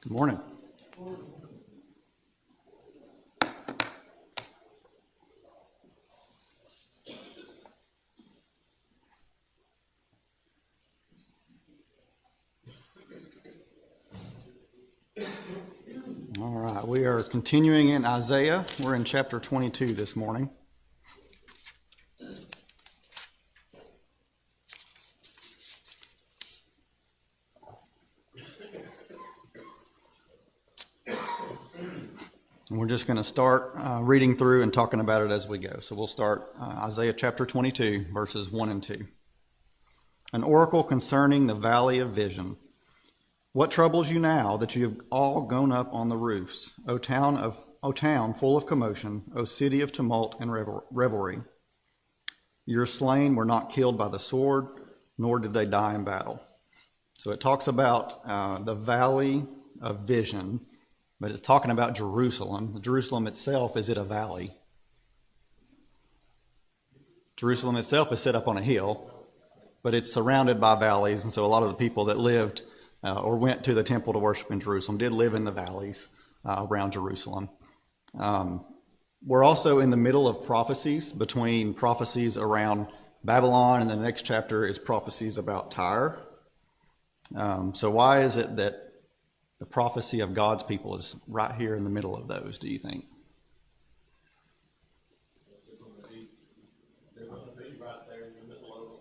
Good morning. All right, we are continuing in Isaiah. We're in chapter 22 this morning. And we're just going to start reading through and talking about it as we go. So we'll start Isaiah chapter 22, verses 1 and 2. An oracle concerning the valley of vision. What troubles you now that you have all gone up on the roofs, O town full of commotion, O city of tumult and revelry? Your slain were not killed by the sword, nor did they die in battle. So it talks about the valley of vision, but it's talking about Jerusalem. Jerusalem itself is in a valley. Jerusalem itself is set up on a hill, but it's surrounded by valleys, and so a lot of the people that lived or went to the temple to worship in Jerusalem did live in the valleys around Jerusalem. We're also in the middle of prophecies, between prophecies around Babylon, and the next chapter is prophecies about Tyre. So why is it that the prophecy of God's people is right here in the middle of those, do you think? They're going to be right there in the middle of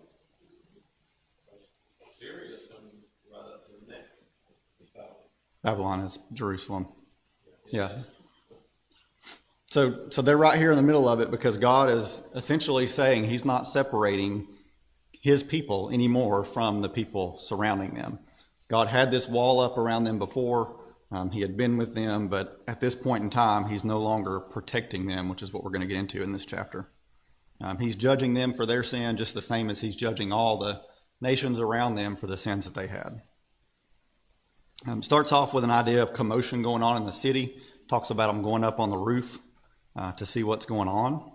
Syria is coming right up to the neck. Babylon is Jerusalem. Yeah. So they're right here in the middle of it because God is essentially saying he's not separating his people anymore from the people surrounding them. God had this wall up around them before. He had been with them, but at this point in time, he's no longer protecting them, which is what we're going to get into in this chapter. He's judging them for their sin just the same as he's judging all the nations around them for the sins that they had. Starts off with an idea of commotion going on in the city. Talks about them going up on the roof to see what's going on.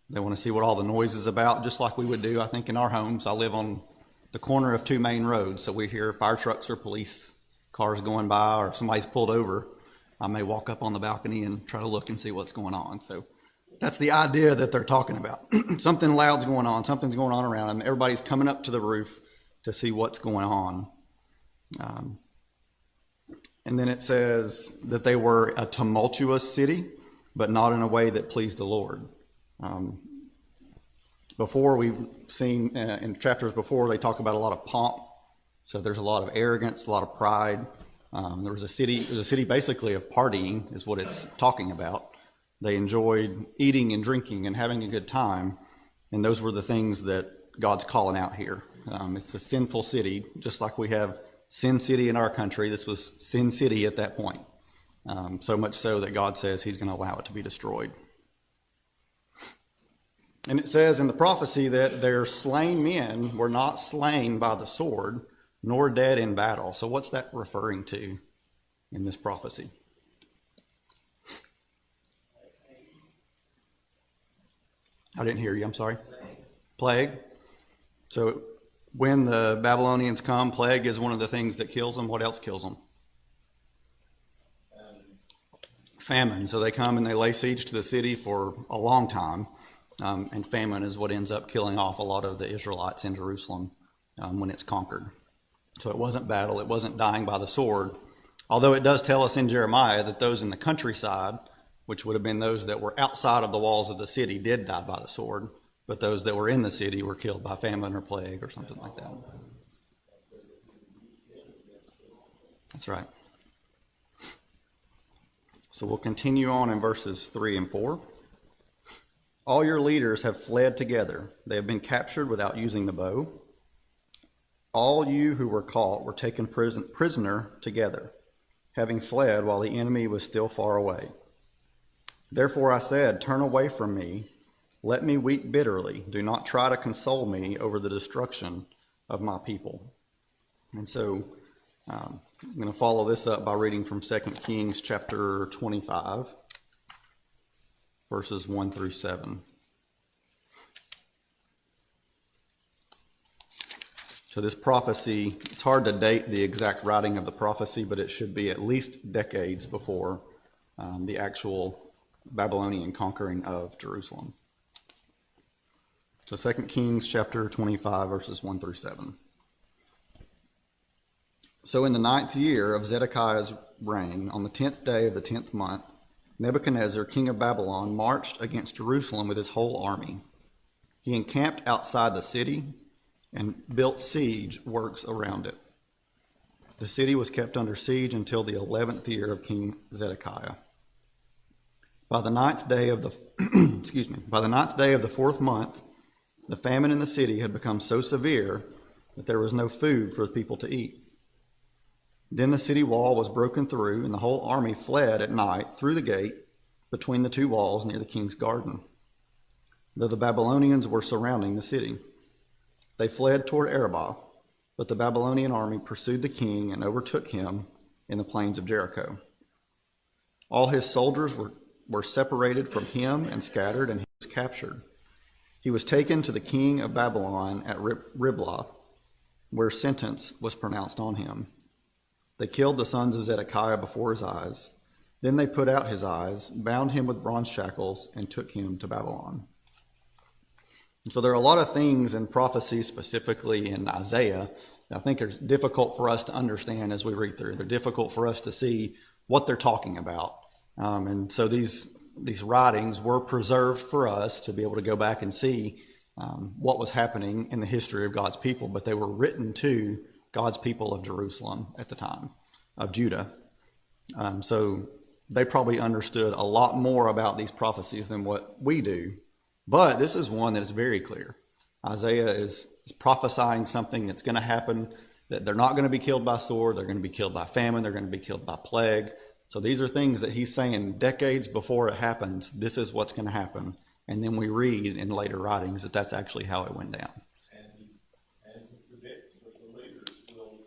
They want to see what all the noise is about, just like we would do, I think, in our homes. I live on the corner of two main roads, so we hear fire trucks or police cars going by, or if somebody's pulled over, I may walk up on the balcony and try to look and see what's going on. So that's the idea that they're talking about. Something loud's going on, something's going on around them. Everybody's coming up to the roof to see what's going on. And then it says that they were a tumultuous city, but not in a way that pleased the Lord. Before, we've seen in chapters before, they talk about a lot of pomp. So there's a lot of arrogance, a lot of pride. There was a city basically of partying is what it's talking about. They enjoyed eating and drinking and having a good time. And those were the things that God's calling out here. It's a sinful city, just like we have Sin City in our country. This was Sin City at that point. So much so that God says he's going to allow it to be destroyed. And it says in the prophecy that their slain men were not slain by the sword, nor dead in battle. So what's that referring to in this prophecy? I didn't hear you, I'm sorry. Plague. So when the Babylonians come, plague is one of the things that kills them. What else kills them? Famine. So they come and they lay siege to the city for a long time. And famine is what ends up killing off a lot of the Israelites in Jerusalem when it's conquered. So it wasn't battle, it wasn't dying by the sword. Although it does tell us in Jeremiah that those in the countryside, which would have been those that were outside of the walls of the city, did die by the sword. But those that were in the city were killed by famine or plague or something like that. That's right. So we'll continue on in verses 3 and 4. All your leaders have fled together. They have been captured without using the bow. All you who were caught were taken prisoner together, having fled while the enemy was still far away. Therefore I said, turn away from me. Let me weep bitterly. Do not try to console me over the destruction of my people. And so I'm going to follow this up by reading from 2 Kings chapter 25. Verses 1 through 7. So this prophecy, it's hard to date the exact writing of the prophecy, but it should be at least decades before the actual Babylonian conquering of Jerusalem. So 2 Kings chapter 25, verses 1 through 7. So in the 9th year of Zedekiah's reign, on the 10th day of the 10th month, Nebuchadnezzar, king of Babylon, marched against Jerusalem with his whole army. He encamped outside the city and built siege works around it. The city was kept under siege until the 11th year of King Zedekiah. By the 9th day of the by the 9th day of the 4th month, the famine in the city had become so severe that there was no food for the people to eat. Then the city wall was broken through, and the whole army fled at night through the gate between the two walls near the king's garden, though the Babylonians were surrounding the city. They fled toward Arabah, but the Babylonian army pursued the king and overtook him in the plains of Jericho. All his soldiers were separated from him and scattered, and he was captured. He was taken to the king of Babylon at Riblah, where sentence was pronounced on him. They killed the sons of Zedekiah before his eyes. Then they put out his eyes, bound him with bronze shackles, and took him to Babylon. So there are a lot of things in prophecy, specifically in Isaiah, that I think are difficult for us to understand as we read through. They're difficult for us to see what they're talking about. And so these writings were preserved for us to be able to go back and see what was happening in the history of God's people, but they were written to God's people of Jerusalem at the time, of Judah. So they probably understood a lot more about these prophecies than what we do. But this is one that is very clear. Isaiah is prophesying something that's going to happen, that they're not going to be killed by sword, they're going to be killed by famine, they're going to be killed by plague. So these are things that he's saying decades before it happens, this is what's going to happen. And then we read in later writings that that's actually how it went down. And he predicted that the leaders will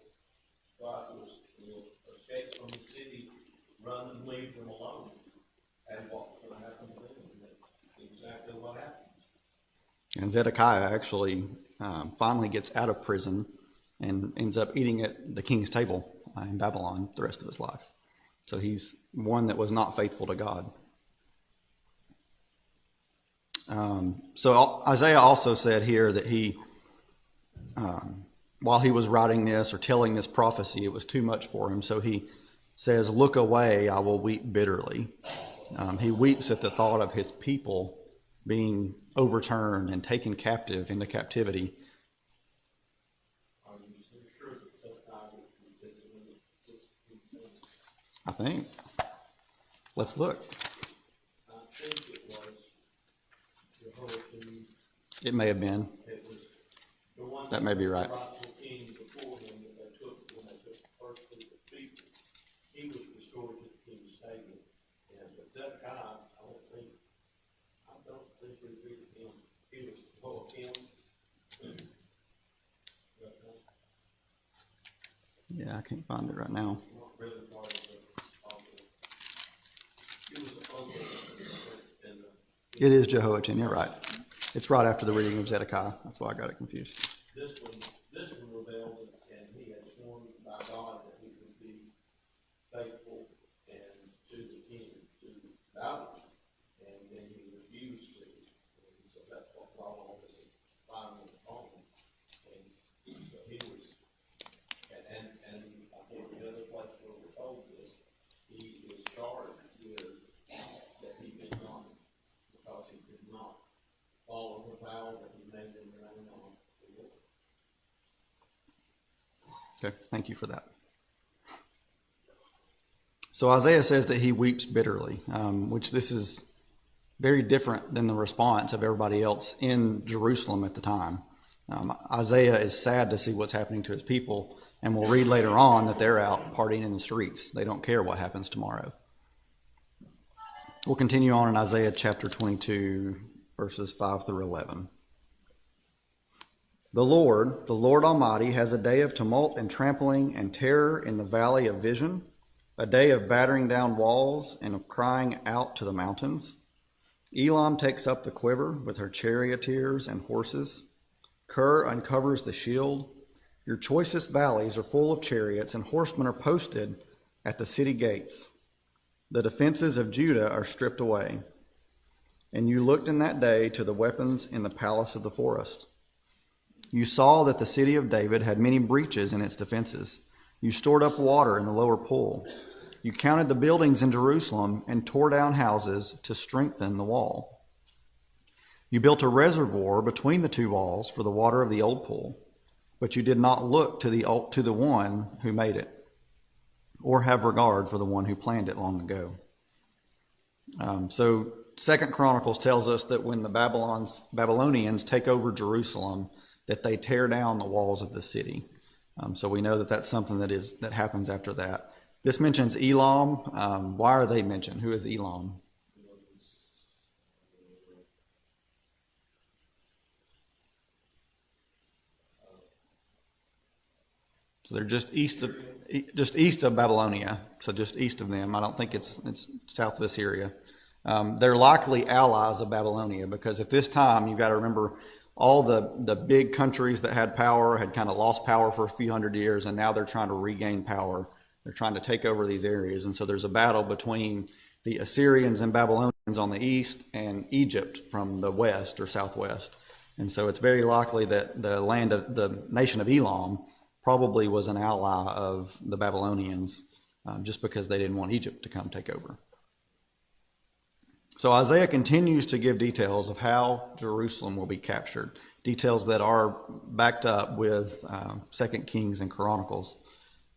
escape from the city, run and leave them alone. And what's going to happen to them? That's exactly what happened. And Zedekiah actually finally gets out of prison and ends up eating at the king's table in Babylon the rest of his life. So he's one that was not faithful to God. So Isaiah also said here that he, while he was writing this or telling this prophecy, it was too much for him. So he says, "Look away, I will weep bitterly." He weeps at the thought of his people being overturned and taken captive into captivity. Are you sure that Zedekiah was visiting the I think. Let's look. I think it was Jehoiakim. It may have been. It was the one That may be right. rightful king before him that they took when they took the first group of people. He was restored to the king's table. And but Zedekiah, I don't think we treated him. He was Jehoiakim. Yeah, I can't find it right now. Not really part of the He was the uncle in the It is Jehoiachin, you're right. It's right after the reading of Zedekiah. That's why I got it confused. This one rebelled, and he had sworn by God that he would be faithful and to the king, to Babylon, and then he refused to. And so that's what brought all this fighting upon him. And so he was, and I think the other place where we're told this, he is charged with that he did not, because he did not follow the vow that he made in the name of the Lord. Okay, thank you for that. So Isaiah says that he weeps bitterly, which this is very different than the response of everybody else in Jerusalem at the time. Isaiah is sad to see what's happening to his people, and we'll read later on that they're out partying in the streets. They don't care what happens tomorrow. We'll continue on in Isaiah chapter 22, verses 5 through 11. The Lord Almighty, has a day of tumult and trampling and terror in the valley of vision, a day of battering down walls and of crying out to the mountains. Elam takes up the quiver with her charioteers and horses. Ker uncovers the shield, Your choicest valleys are full of chariots, and horsemen are posted at the city gates. The defenses of Judah are stripped away. And you looked in that day to the weapons in the palace of the forest. You saw that the city of David had many breaches in its defenses. You stored up water in the lower pool. You counted the buildings in Jerusalem and tore down houses to strengthen the wall. You built a reservoir between the two walls for the water of the old pool, but you did not look to the one who made it, or have regard for the one who planned it long ago. So 2 Chronicles tells us that when the Babylonians take over Jerusalem, that they tear down the walls of the city. So we know that that's something that happens after that. This mentions Elam. Why are they mentioned? Who is Elam? So they're just east of Babylonia. So just east of them. I don't think it's south of Assyria. They're likely allies of Babylonia, because at this time, you've got to remember, all the big countries that had power had kind of lost power for a few hundred years, and now they're trying to regain power. They're trying to take over these areas. And so there's a battle between the Assyrians and Babylonians on the east and Egypt from the west or southwest. And so it's very likely that the nation of Elam probably was an ally of the Babylonians, just because they didn't want Egypt to come take over. So Isaiah continues to give details of how Jerusalem will be captured, details that are backed up with 2 Kings and Chronicles.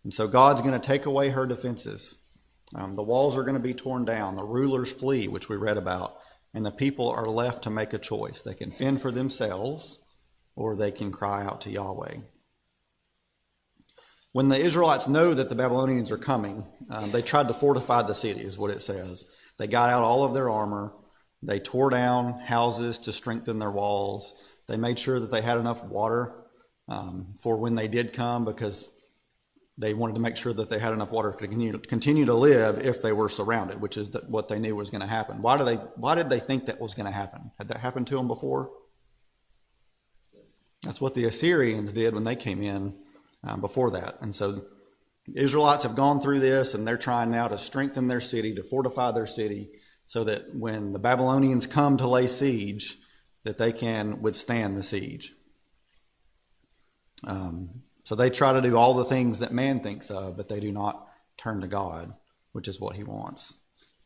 And so God's going to take away her defenses. The walls are going to be torn down. The rulers flee, which we read about. And the people are left to make a choice. They can fend for themselves, or they can cry out to Yahweh. When the Israelites know that the Babylonians are coming, they tried to fortify the city, is what it says. They got out all of their armor. They tore down houses to strengthen their walls. They made sure that they had enough water for when they did come, because they wanted to make sure that they had enough water to continue to live if they were surrounded, which is what they knew was going to happen. Why did they think that was going to happen? Had that happened to them before? That's what the Assyrians did when they came in before that. And so the Israelites have gone through this, and they're trying now to strengthen their city, to fortify their city, so that when the Babylonians come to lay siege, that they can withstand the siege. So they try to do all the things that man thinks of, but they do not turn to God, which is what he wants.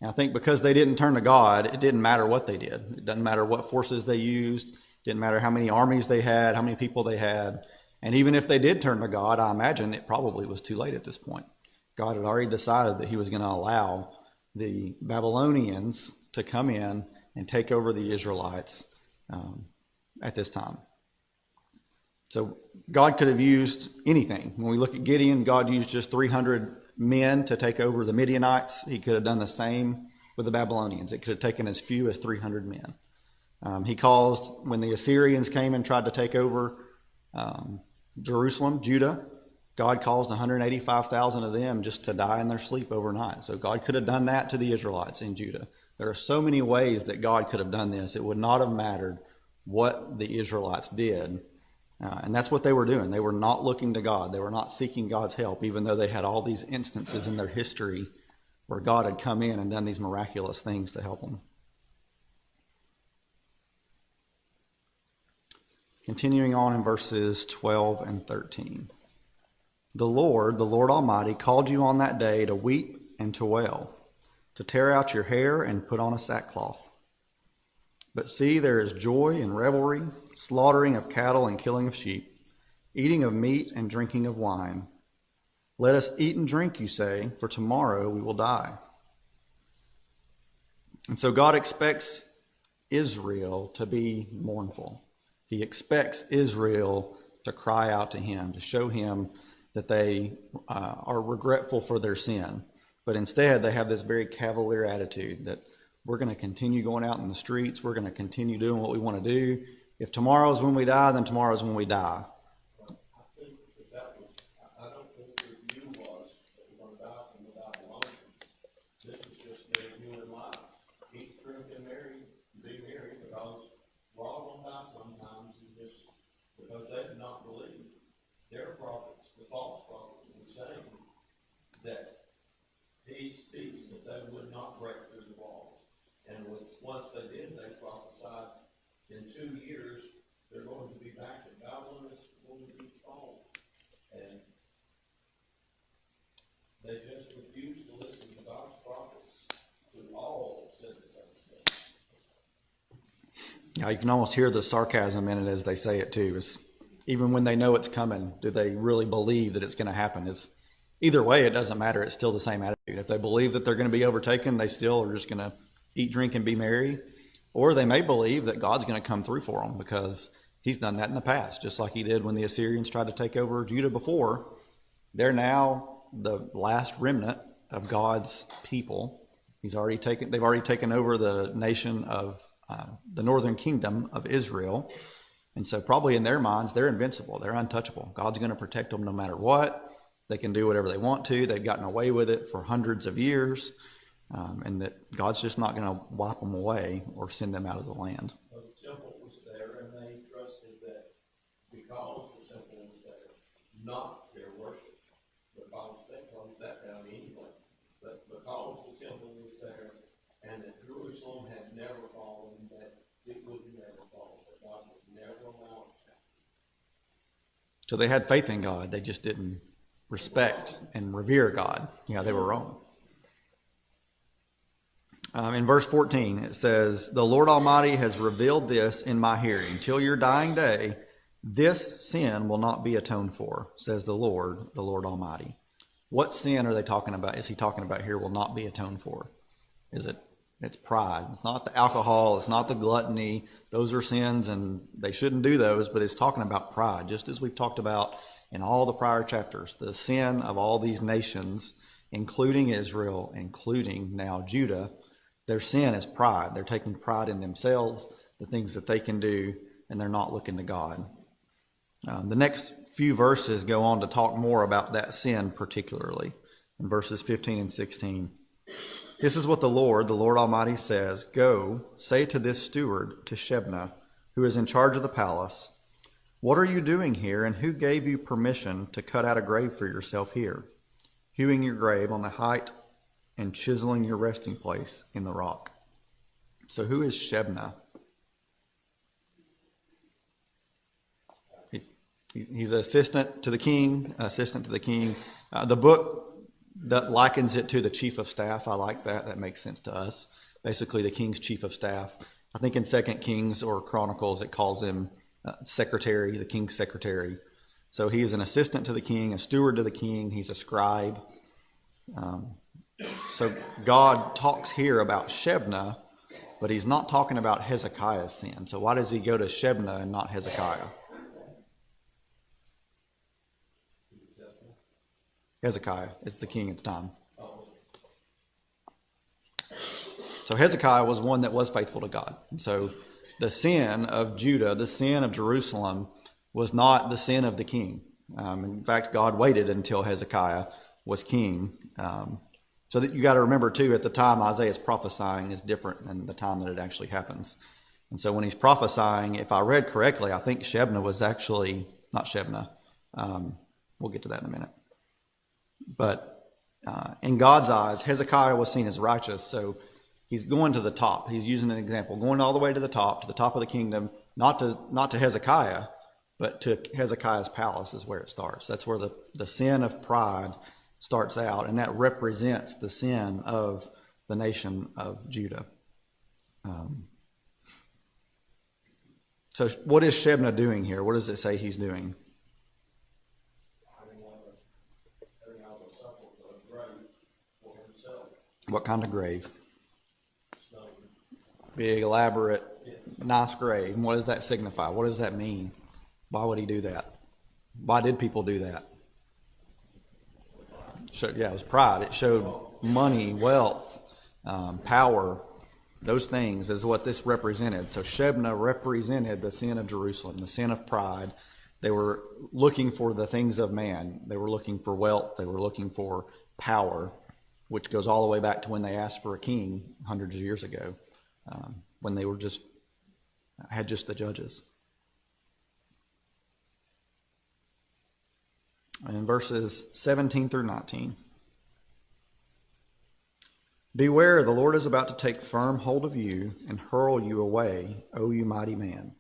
And I think because they didn't turn to God, it didn't matter what they did. It doesn't matter what forces they used. It didn't matter how many armies they had, how many people they had. And even if they did turn to God, I imagine it probably was too late at this point. God had already decided that he was going to allow the Babylonians to come in and take over the Israelites at this time. So God could have used anything. When we look at Gideon, God used just 300 men to take over the Midianites. He could have done the same with the Babylonians. It could have taken as few as 300 men. He caused, when the Assyrians came and tried to take over Jerusalem, Judah, God caused 185,000 of them just to die in their sleep overnight. So God could have done that to the Israelites in Judah. There are so many ways that God could have done this. It would not have mattered what the Israelites did. And that's what they were doing. They were not looking to God. They were not seeking God's help, even though they had all these instances in their history where God had come in and done these miraculous things to help them. Continuing on in verses 12 and 13. The Lord Almighty, called you on that day to weep and to wail, to tear out your hair and put on a sackcloth. But see, there is joy and revelry, slaughtering of cattle and killing of sheep, eating of meat and drinking of wine. Let us eat and drink, you say, for tomorrow we will die. And so God expects Israel to be mournful. He expects Israel to cry out to him, to show him that they are regretful for their sin. But instead, they have this very cavalier attitude that we're going to continue going out in the streets. We're going to continue doing what we want to do. If tomorrow's when we die, then tomorrow's when we die. I don't think their view was that we're going to die from the Babylonians. This was just their view in life. Eat, drink, and be merry, because we're all going to die sometimes, because they did not believe. Their problem refused to listen to God's prophets to all said the same thing. Yeah, you can almost hear the sarcasm in it as they say it too. Even when they know it's coming, do they really believe that it's going to happen? Either way, it doesn't matter. It's still the same attitude. If they believe that they're going to be overtaken, they still are just going to eat, drink, and be merry. Or they may believe that God's going to come through for them because he's done that in the past, just like he did when the Assyrians tried to take over Judah before. They're now the last remnant of God's people. They've already taken over the nation of the northern kingdom of Israel. And so probably in their minds, they're invincible. They're untouchable. God's going to protect them no matter what. They can do whatever they want to. They've gotten away with it for hundreds of years. And that God's just not going to wipe them away or send them out of the land. Well, the temple was there, and they trusted that because the temple was there, not their worship, because they closed that down anyway. But because the temple was there, and that Jerusalem had never fallen, that it would never fall, that God would never allow it to happen. So they had faith in God. They just didn't respect and revere God. Yeah, they were wrong. In verse 14, it says, "The Lord Almighty has revealed this in my hearing. Till your dying day, this sin will not be atoned for, says the Lord Almighty." What sin are they talking about? Is he talking about here will not be atoned for? It's pride. It's not the alcohol. It's not the gluttony. Those are sins and they shouldn't do those, but it's talking about pride. Just as we've talked about in all the prior chapters, the sin of all these nations, including Israel, including now Judah, their sin is pride. They're taking pride in themselves, the things that they can do, and they're not looking to God. The next few verses go on to talk more about that sin particularly. In verses 15 and 16, "This is what the Lord Almighty says, Go, say to this steward, to Shebna, who is in charge of the palace, what are you doing here, and who gave you permission to cut out a grave for yourself here, hewing your grave on the height and chiseling your resting place in the rock?" So who is Shebna? He's an assistant to the king. The book that likens it to the chief of staff. I like that. That makes sense to us. Basically, the king's chief of staff. I think in 2 Kings or Chronicles, it calls him secretary, the king's secretary. So he is an assistant to the king, a steward to the king. He's a scribe. So God talks here about Shebna, but he's not talking about Hezekiah's sin. So why does he go to Shebna and not Hezekiah? Hezekiah is the king at the time. So Hezekiah was one that was faithful to God. And so the sin of Judah, the sin of Jerusalem, was not the sin of the king. In fact, God waited until Hezekiah was king. So that you got to remember too, at the time Isaiah is prophesying is different than the time that it actually happens. And so when he's prophesying, if I read correctly, I think Shebna was actually not Shebna. We'll get to that in a minute. But in God's eyes, Hezekiah was seen as righteous. So he's going to the top. He's using an example, going all the way to the top of the kingdom, not to Hezekiah, but to Hezekiah's palace is where it starts. That's where the sin of pride starts out, and that represents the sin of the nation of Judah. So what is Shebna doing here? What does it say he's doing? What kind of grave? Big, elaborate, nice grave. And what does that signify? What does that mean? Why would he do that? Why did people do that? It was pride. It showed money, wealth, power. Those things is what this represented. So Shebna represented the sin of Jerusalem, the sin of pride. They were looking for the things of man. They were looking for wealth. They were looking for power, which goes all the way back to when they asked for a king hundreds of years ago, when they were had just the judges. In verses 17 through 19. "Beware, the Lord is about to take firm hold of you and hurl you away, O you mighty man.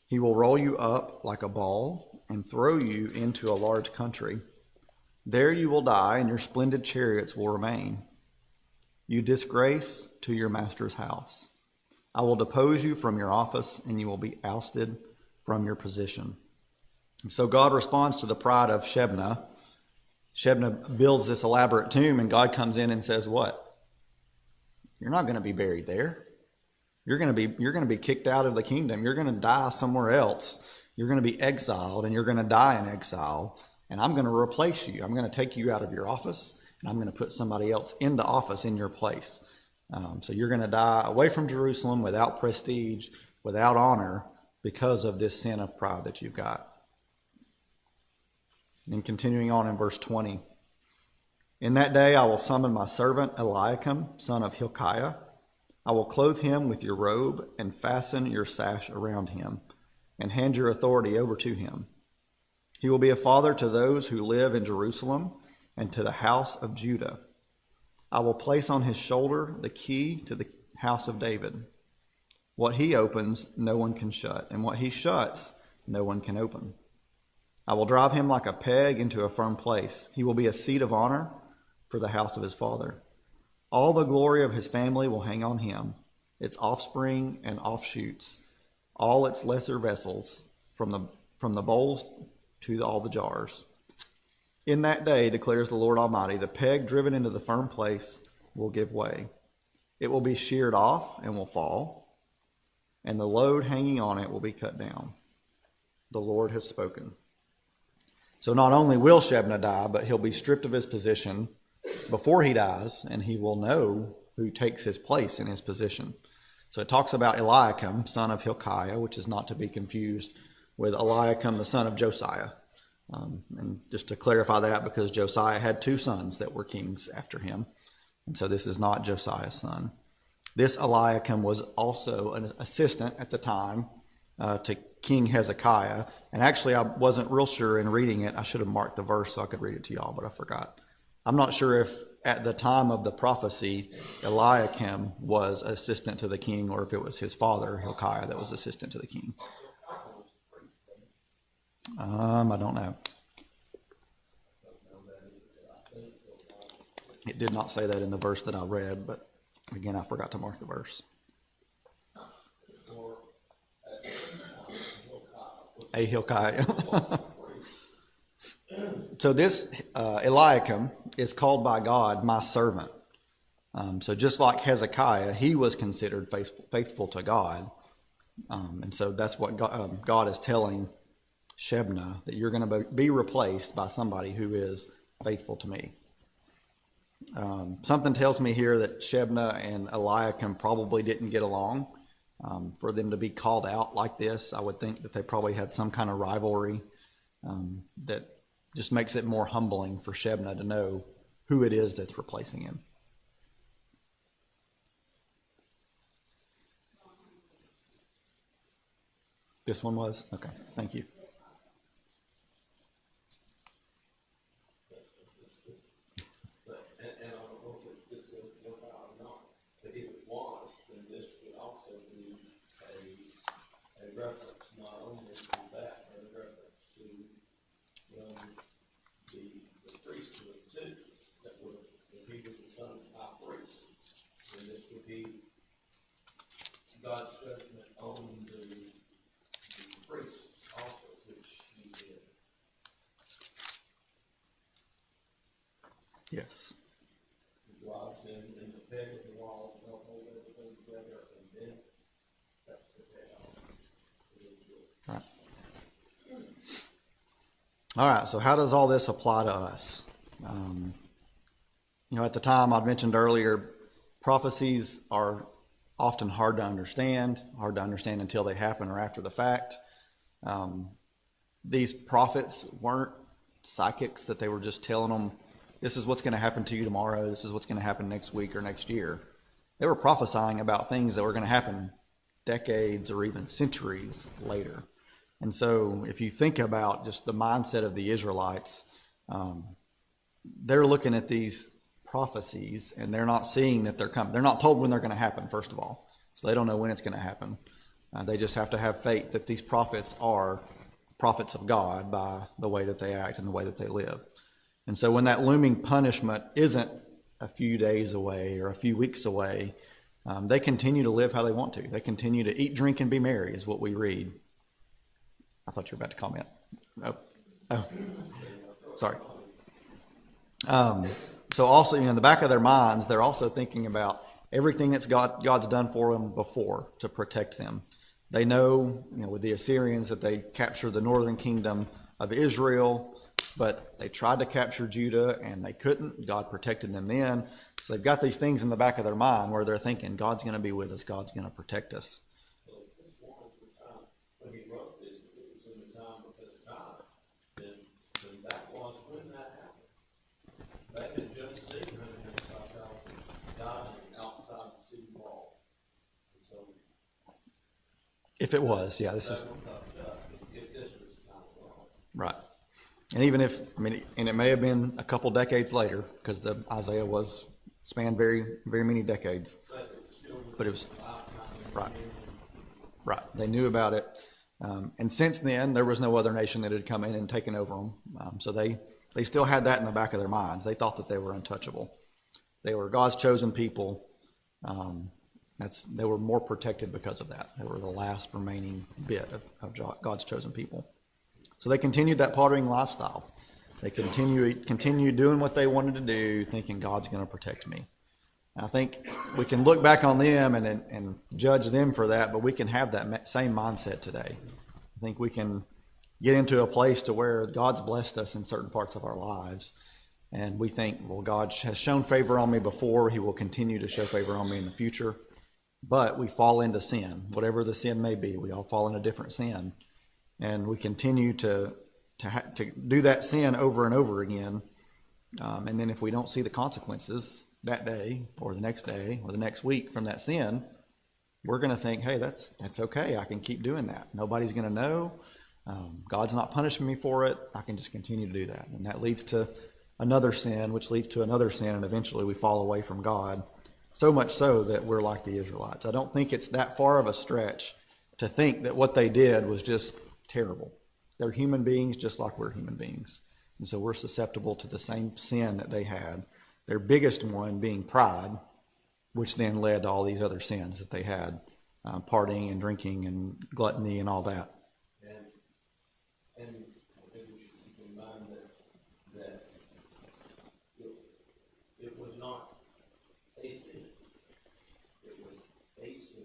He will roll you up like a ball and throw you into a large country. There you will die, and your splendid chariots will remain. You disgrace to your master's house. I will depose you from your office, and you will be ousted from your position." And so God responds to the pride of Shebna. Shebna builds this elaborate tomb, and God comes in and says, "What? You're not going to be buried there. You're going to be kicked out of the kingdom. You're going to die somewhere else. You're going to be exiled, and you're going to die in exile. And I'm going to replace you. I'm going to take you out of your office, and I'm going to put somebody else into office in your place. So you're going to die away from Jerusalem without prestige, without honor, because of this sin of pride that you've got." And continuing on in verse 20. "In that day I will summon my servant Eliakim, son of Hilkiah. I will clothe him with your robe and fasten your sash around him, and hand your authority over to him. He will be a father to those who live in Jerusalem and to the house of Judah. I will place on his shoulder the key to the house of David. What he opens, no one can shut, and what he shuts, no one can open. I will drive him like a peg into a firm place. He will be a seat of honor for the house of his father. All the glory of his family will hang on him, its offspring and offshoots, all its lesser vessels, from the bowls to all the jars. In that day, declares the Lord Almighty, the peg driven into the firm place will give way. It will be sheared off and will fall, and the load hanging on it will be cut down. The Lord has spoken." So not only will Shebna die, but he'll be stripped of his position before he dies, and he will know who takes his place in his position. So it talks about Eliakim, son of Hilkiah, which is not to be confused with Eliakim, the son of Josiah. And just to clarify that, because Josiah had two sons that were kings after him. And so this is not Josiah's son. This Eliakim was also an assistant at the time to King Hezekiah. And actually, I wasn't real sure in reading it. I should have marked the verse so I could read it to y'all, but I forgot. I'm not sure if at the time of the prophecy, Eliakim was assistant to the king, or if it was his father, Hilkiah, that was assistant to the king. I don't know. It did not say that in the verse that I read, but again, I forgot to mark the verse. A Hilkiah. So this Eliakim is called by God my servant. So just like Hezekiah, he was considered faithful to God. And so that's what God is telling Shebna, that you're going to be replaced by somebody who is faithful to me. Something tells me here that Shebna and Eliakim probably didn't get along. For them to be called out like this, I would think that they probably had some kind of rivalry that just makes it more humbling for Shebna to know who it is that's replacing him. This one was? Okay, thank you. And I don't know if this will work out or not, but if it was, then this would also be a reference not only to that, but a reference to the priesthood too. That would, if he was the son of the high priest, then this would be God's judgment on the priests also, which he did. Yes. He drives in the peg of the wall, don't hold everything together, and then that's the tail. Right. All right, so how does all this apply to us? At the time I mentioned earlier, prophecies are often hard to understand until they happen or after the fact. These prophets weren't psychics that they were just telling them, this is what's going to happen to you tomorrow, this is what's going to happen next week or next year. They were prophesying about things that were going to happen decades or even centuries later. And so if you think about just the mindset of the Israelites, they're looking at these prophecies and they're not seeing that they're coming. They're not told when they're going to happen, first of all. So they don't know when it's going to happen. They just have to have faith that these prophets are prophets of God by the way that they act and the way that they live. And so when that looming punishment isn't a few days away or a few weeks away, they continue to live how they want to. They continue to eat, drink, and be merry is what we read. I thought you were about to comment. Oh, sorry. So also, in the back of their minds, they're also thinking about everything that's God's done for them before to protect them. They know, with the Assyrians that they captured the northern kingdom of Israel, but they tried to capture Judah and they couldn't. God protected them then. So they've got these things in the back of their mind where they're thinking, God's going to be with us. God's going to protect us. So this was the time when he wrote this, it was in the time of Hezekiah. Then that was when that happened. They had just seen 125,000 dying outside the city wall. And so if it was, yeah, this is if this was kind of wrong. Right. And even if, and it may have been a couple decades later, because the Isaiah was spanned very, very many decades. But it was, right. Right. They knew about it. And since then, there was no other nation that had come in and taken over them. So they still had that in the back of their minds. They thought that they were untouchable. They were God's chosen people. They were more protected because of that. They were the last remaining bit of God's chosen people. So they continued that pottering lifestyle. They continued doing what they wanted to do, thinking God's going to protect me. And I think we can look back on them and judge them for that, but we can have that same mindset today. I think we can get into a place to where God's blessed us in certain parts of our lives, and we think, well, God has shown favor on me before. He will continue to show favor on me in the future. But we fall into sin, whatever the sin may be. We all fall into different sin. And we continue to do that sin over and over again. And then if we don't see the consequences that day or the next day or the next week from that sin, we're going to think, hey, that's okay. I can keep doing that. Nobody's going to know. God's not punishing me for it. I can just continue to do that. And that leads to another sin, which leads to another sin. And eventually we fall away from God, so much so that we're like the Israelites. I don't think it's that far of a stretch to think that what they did was just terrible. They're human beings just like we're human beings. And so we're susceptible to the same sin that they had. Their biggest one being pride, which then led to all these other sins that they had, partying and drinking and gluttony and all that. And I think we should keep in mind that it was not a sin. It was a sin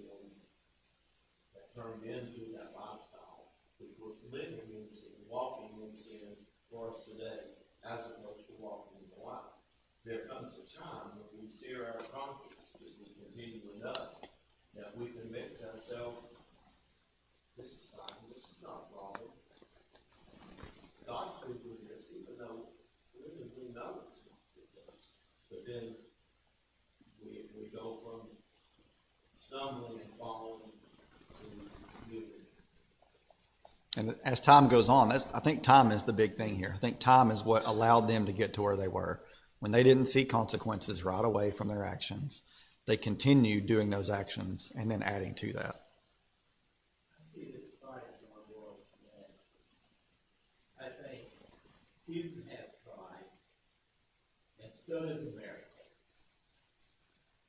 that turned into that lifestyle, which was living in sin, walking in sin for us today, as opposed to walking in the light. There comes a time when we sear our conscience, that we continue enough, that we convince ourselves, this is fine, this is not wrong. God's been doing this, even though we know it's not with us. But then we go from stumbling and falling to moving. And as time goes on, I think time is the big thing here. I think time is what allowed them to get to where they were. When they didn't see consequences right away from their actions, they continued doing those actions and then adding to that. I see this pride in our world today. I think you have pride, and so does America.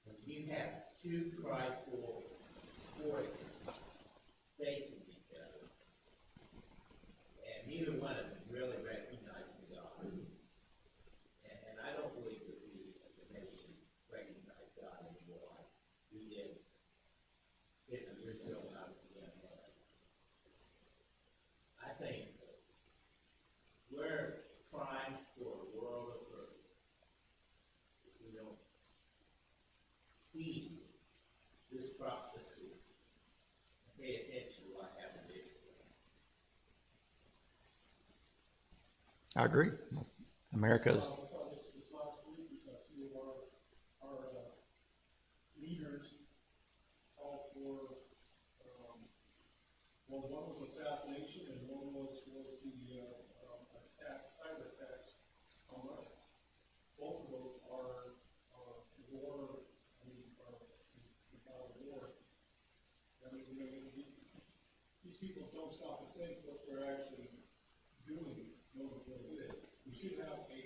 When you have two prideful forces facing each other, and neither one of them really recognizing God. And I don't believe that we as a nation recognize God anymore like we did in the original house of the Empire. I think we're primed for a world of hurt if we don't heed this prophecy and pay attention to what happened to Israel. I agree. America's This last week, we saw two of our leaders call for, one was assassination and one was the attack, cyber attacks on Russia. Both of those are war, without war. I mean, these people don't stop to think what they're actually doing, know what it is. We should have a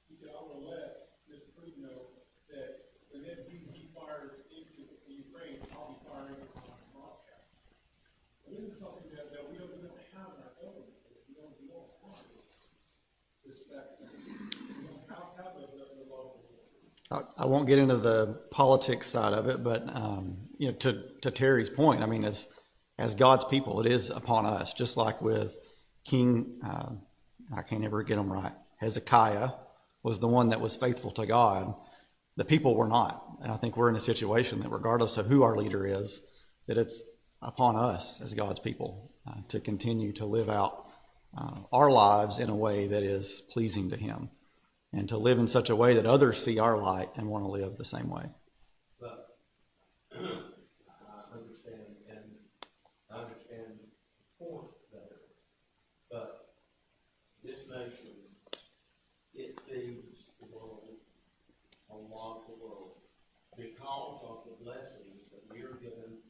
he said, I want to let Mr. Freed know that whenever he fires into Ukraine, I'll be firing on Moscow. But this is something that we don't have in our government. We don't have respect. We don't have the love of the Lord. I won't get into the politics side of it, but to Terry's point, I mean, as God's people, it is upon us. Just like with King, I can't ever get them right. Hezekiah was the one that was faithful to God. The people were not, and I think we're in a situation that, regardless of who our leader is, that it's upon us as God's people to continue to live out our lives in a way that is pleasing to Him, and to live in such a way that others see our light and want to live the same way. But I understand the point there. But this nation, it feeds the world, a lot of the world, because of the blessings that we are given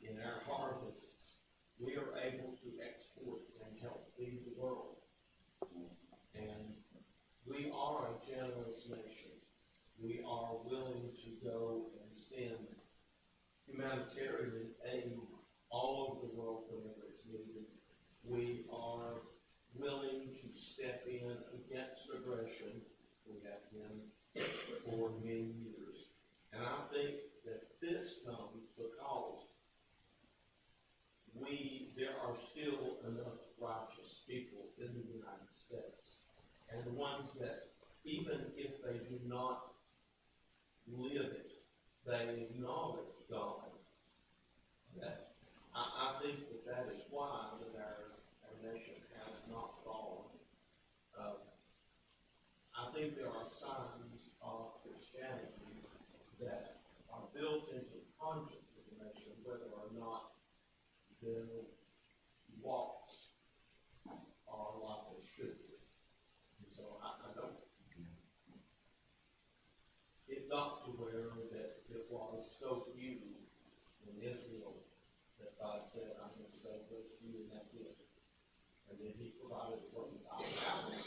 in our harvests. We are able to export and help feed the world. And we are a generous nation. We are willing to go and send humanitarian aid all over the world whenever it's needed. We are willing to step in against aggression. We have been for many years. And I think that this comes because there are still enough righteous people in the United States. And the ones that, even if they do not live it, they acknowledge God. That I think that is why that our nation has not fallen. I think there are signs of Christianity that are built into the conscience of the nation, whether or not their walks are like they should be. And so I don't. It got to where that it was so few in Israel that God said, I'm going to save those few, and that's it. And then He provided a way out of Babylon.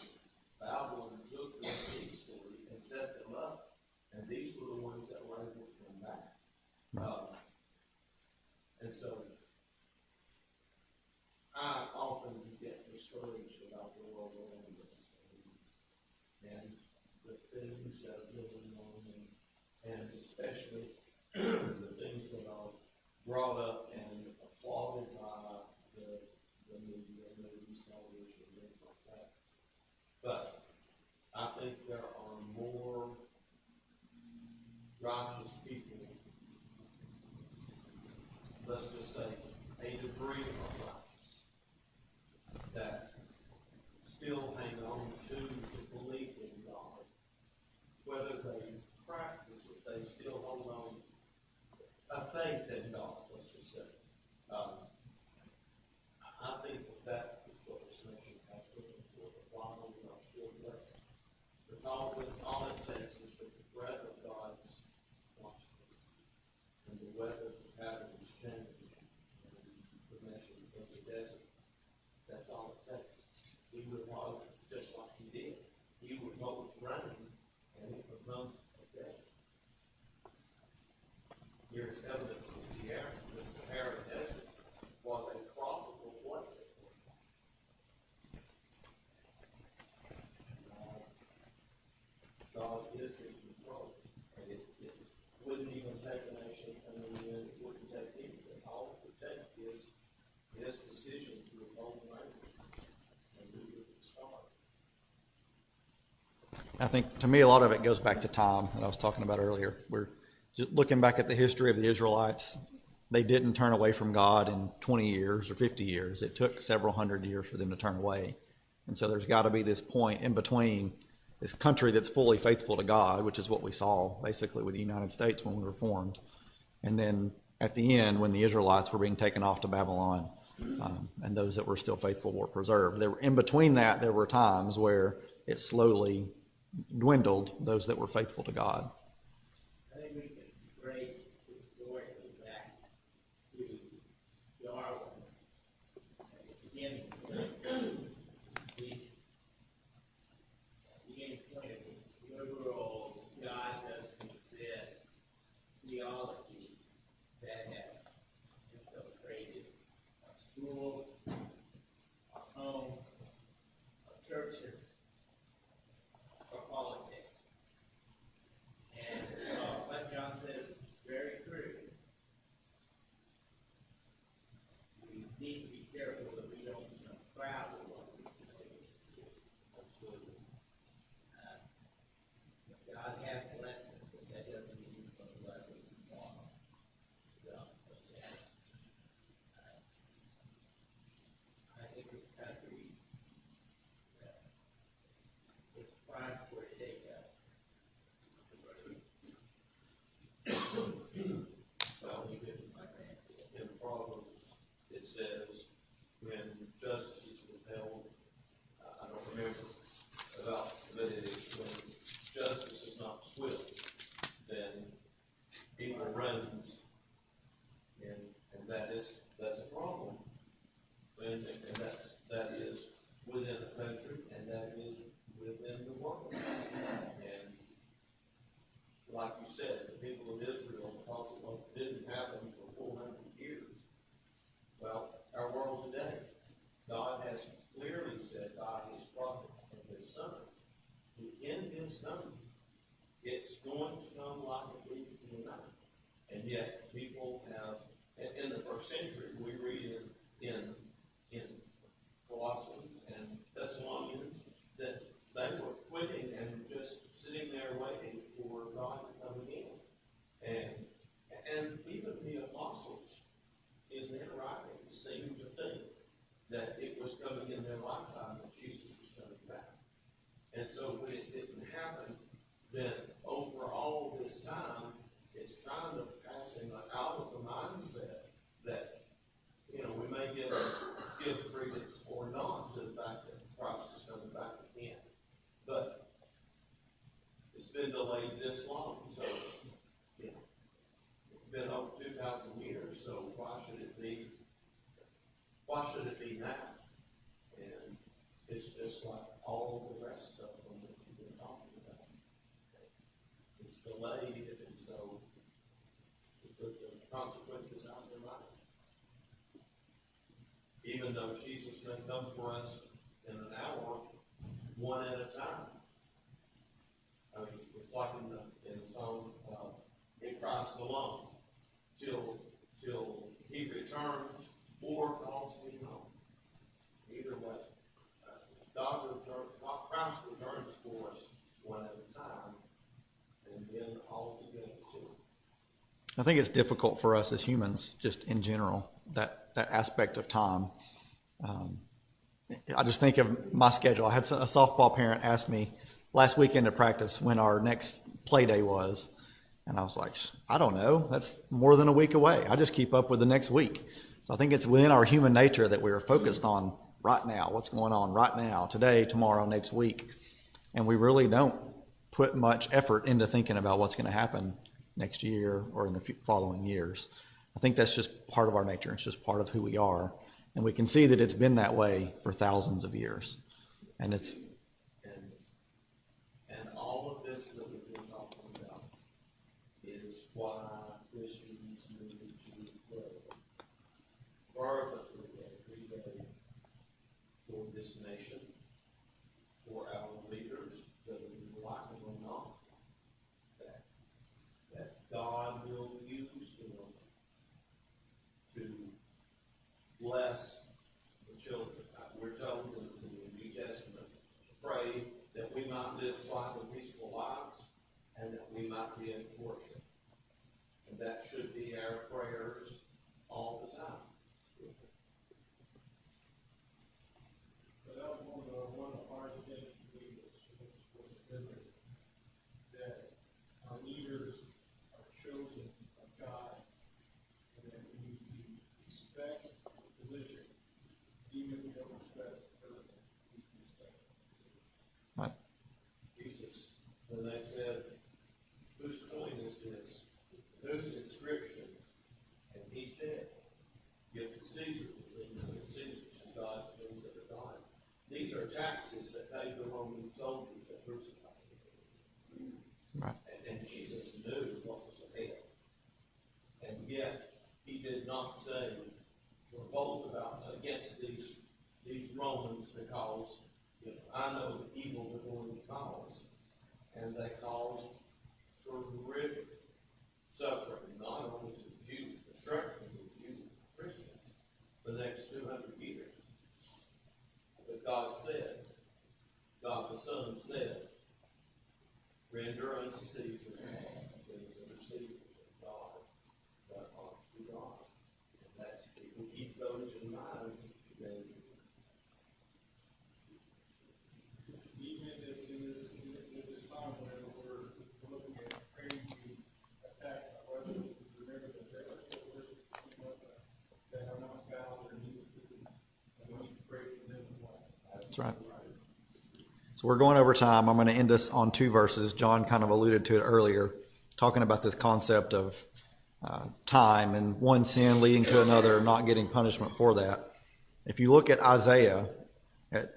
Babylon took them peacefully and set them up, and these were the ones that were able to come back. And so I often get discouraged about the world around us and the things that are going on, and especially the things that are brought up and applauded by the media, movies, television, things like that. But I think there are more righteous people, let's just say a degree of righteous, that still hang on to the belief in God. Whether they practice it, they still hold on a faith in God, let's just say. I think that is what this nation has looking for, but why we are still blessed. Because all it takes is the breath of God's gospel, and the weather patterns change, and the nation of the desert. That's all it takes. He would know, just like He did. He would know it's raining, and it becomes a desert. Here's evidence the Sahara Desert was a tropical place. God is in control. And it wouldn't even take a nation, it wouldn't take anything. All it would take is His decision to withhold rain, and we would start. I think, to me, a lot of it goes back to time that I was talking about earlier. We're just looking back at the history of the Israelites. They didn't turn away from God in 20 years or 50 years. It took several hundred years for them to turn away. And so there's got to be this point in between this country that's fully faithful to God, which is what we saw basically with the United States when we were formed. And then at the end, when the Israelites were being taken off to Babylon, and those that were still faithful were preserved. In between that, there were times where it slowly dwindled those that were faithful to God. I think we can trace historically back to Darwin at the beginning. The beginning point of his you said, the people of Israel, because it didn't happen for 400 years. Well, our world today, God has clearly said by his prophets and his son, in his coming, it's going to come like a thief in the night. And yet, people have, in the first century, we read in Colossians and Thessalonians that they were quitting and just sitting there waiting for God to come again. And even the apostles, in their writings, seemed to think that it was coming in their lifetime that Jesus was coming back. And so when it didn't happen, then over all this time, it's kind of passing out of the mindset that, we may give credence or not to the fact that Christ is coming back again. But it's been delayed this long, so, it's been over 2,000 years, so why should it be now? And it's just like all the rest of them that we've been talking about. It's delayed, and so the consequences out there right. Even though Jesus may come for us in an hour, one at a time. I mean, it's like in the song, in Christ alone, till he returns or calls me home. Either way, Christ returns for us one at a time, and then all together too. I think it's difficult for us as humans, just in general, that aspect of time. I just think of my schedule. I had a softball parent ask me last weekend at practice when our next play day was, and I was like, I don't know. That's more than a week away. I just keep up with the next week. So I think it's within our human nature that we're focused on right now, what's going on right now, today, tomorrow, next week. And we really don't put much effort into thinking about what's going to happen next year or in the following years. I think that's just part of our nature. It's just part of who we are. And we can see that it's been that way for thousands of years. And it's... And all of this that we've been talking about is why Christians need to pray fervently every day for this nation, for our leaders, whether we like them or not, that God will use them to bless the children. We're told in the New Testament to pray that we might live quiet and peaceful lives and that we might be in worship. And that should be our prayers all the time. But that was one of the hardest things for me was that our leaders are chosen of God, and that we need to respect the position, even if we don't respect the person. We respect the position. Right. Jesus, when they said, whose coin is this? Whose inscription? And he said, give to Caesar the things that are Caesar's, and God the things that are God. These are taxes that paid the Roman soldiers that crucified him. Right. And Jesus knew what was ahead. And yet, he did not say, revolt against these Romans because I know the evil they're going to cause. And they caused horrific suffering, not only to the Jews, destruction to the Jews, Christians, the next 200 years. But God said, God the Son said, render unto Caesar the things that are Caesar's, and God that ought to be God. And that's, if we keep those in mind, then Even in this time whenever we're looking at crazy attacks on Western, remember that there are still Christians that are not bound or need to, and we need to pray for them as well. That's right. So we're going over time. I'm going to end us on 2 verses. John kind of alluded to it earlier, talking about this concept of time and one sin leading to another, not getting punishment for that. If you look at Isaiah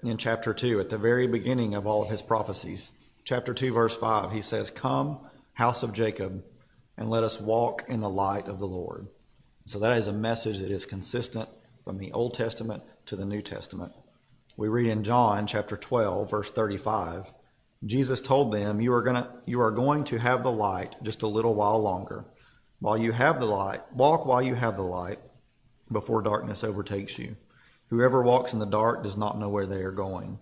in chapter 2, at the very beginning of all of his prophecies, chapter 2, verse 5, he says, come, house of Jacob, and let us walk in the light of the Lord. So that is a message that is consistent from the Old Testament to the New Testament. We read in John chapter 12, verse 35, Jesus told them, you are going to have the light just a little while longer. While you have the light, walk while you have the light, before darkness overtakes you. Whoever walks in the dark does not know where they are going.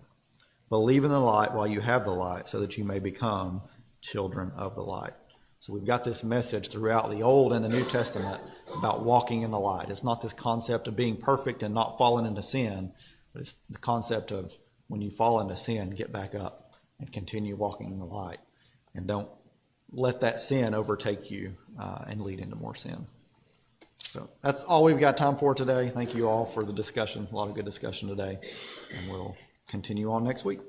Believe in the light while you have the light, so that you may become children of the light. So we've got this message throughout the Old and the New Testament about walking in the light. It's not this concept of being perfect and not falling into sin, but it's the concept of when you fall into sin, get back up and continue walking in the light. And don't let that sin overtake you and lead into more sin. So that's all we've got time for today. Thank you all for the discussion. A lot of good discussion today. And we'll continue on next week.